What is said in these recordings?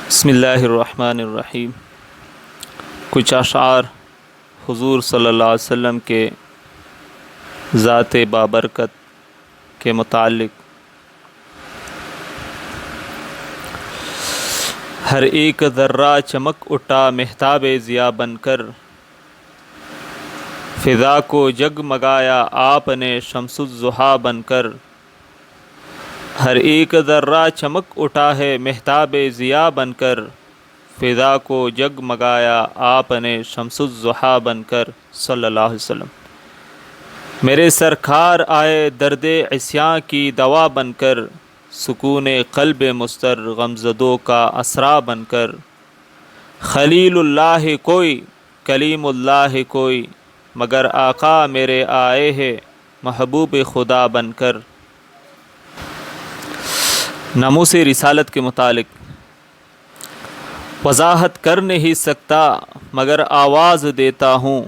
بسم اللہ الرحمن الرحیم۔ کچھ اشعار حضور صلی اللہ علیہ وسلم کے ذات بابرکت کے متعلق۔ ہر ایک ذرہ چمک اٹھا مہتاب ضیا بن کر، فضا کو جگمگایا آپ نے شمس الضحیٰ بن کر۔ ہر ایک ذرہ چمک اٹھا ہے مہتاب ضیا بن کر، فضا کو جگمگایا آپ نے شمس الضحیٰ بن کر، صلی اللہ علیہ وسلم۔ میرے سرکار آئے درد عصیاں کی دوا بن کر، سکون قلب مضطر غمزدوں کا اسرا بن کر۔ خلیل اللہ کوئی کلیم اللہ کوئی، مگر آقا میرے آئے ہے محبوب خدا بن کر۔ ناموس رسالت کے متعلق۔ وضاحت کر نہیں سکتا مگر آواز دیتا ہوں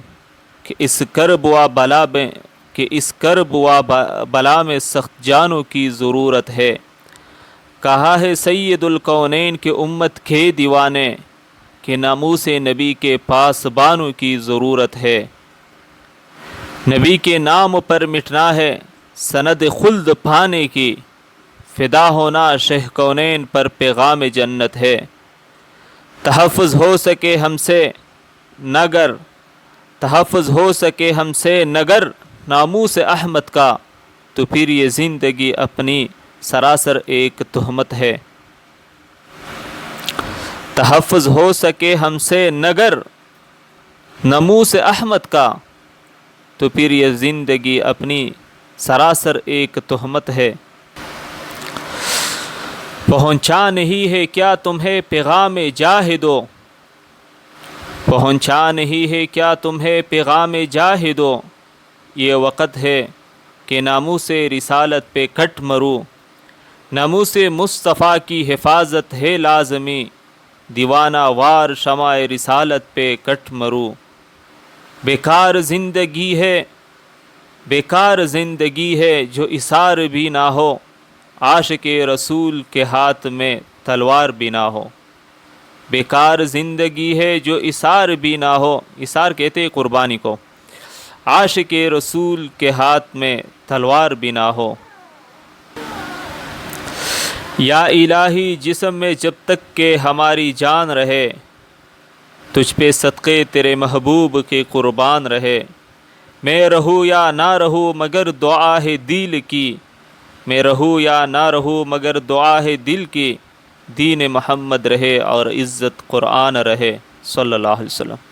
کہ اس کرب و بلا میں سخت جانوں کی ضرورت ہے۔ کہا ہے سید الکونین کے امت کے دیوانے کہ ناموس نبی کے پاس بانوں کی ضرورت ہے۔ نبی کے نام پر مٹنا ہے سند خلد پانے کی، فدا ہونا شہ کونین پر پیغام جنت ہے۔ تحفظ ہو سکے ہم سے نگر ناموس احمد کا، تو پھر یہ زندگی اپنی سراسر ایک تہمت ہے۔ تحفظ ہو سکے ہم سے نگر ناموس احمد کا، تو پھر یہ زندگی اپنی سراسر ایک تہمت ہے۔ پہنچا نہیں ہے کیا تمہیں پیغام جاہدو، پہنچا نہیں ہے کیا تمہیں پیغام جاہدو، یہ وقت ہے کہ ناموس رسالت پہ کٹ مرو۔ ناموس مصطفیٰ کی حفاظت ہے لازمی، دیوانہ وار شمع رسالت پہ کٹ مرو۔ بیکار زندگی ہے جو اثار بھی نہ ہو، عاشق رسول کے ہاتھ میں تلوار بھی نہ ہو۔ بیکار زندگی ہے جو اثار بھی نہ ہو، اثار کہتے ہیں قربانی کو، عاشق رسول کے ہاتھ میں تلوار بھی نہ ہو۔ یا الہی جسم میں جب تک کہ ہماری جان رہے، تجھ پہ صدقے تیرے محبوب کے قربان رہے۔ میں رہوں یا نہ رہوں مگر دعا ہے دل کی، میں رہوں یا نہ رہوں مگر دعا ہے دل کی، دین محمد رہے اور عزت قرآن رہے، صلی اللہ علیہ وسلم۔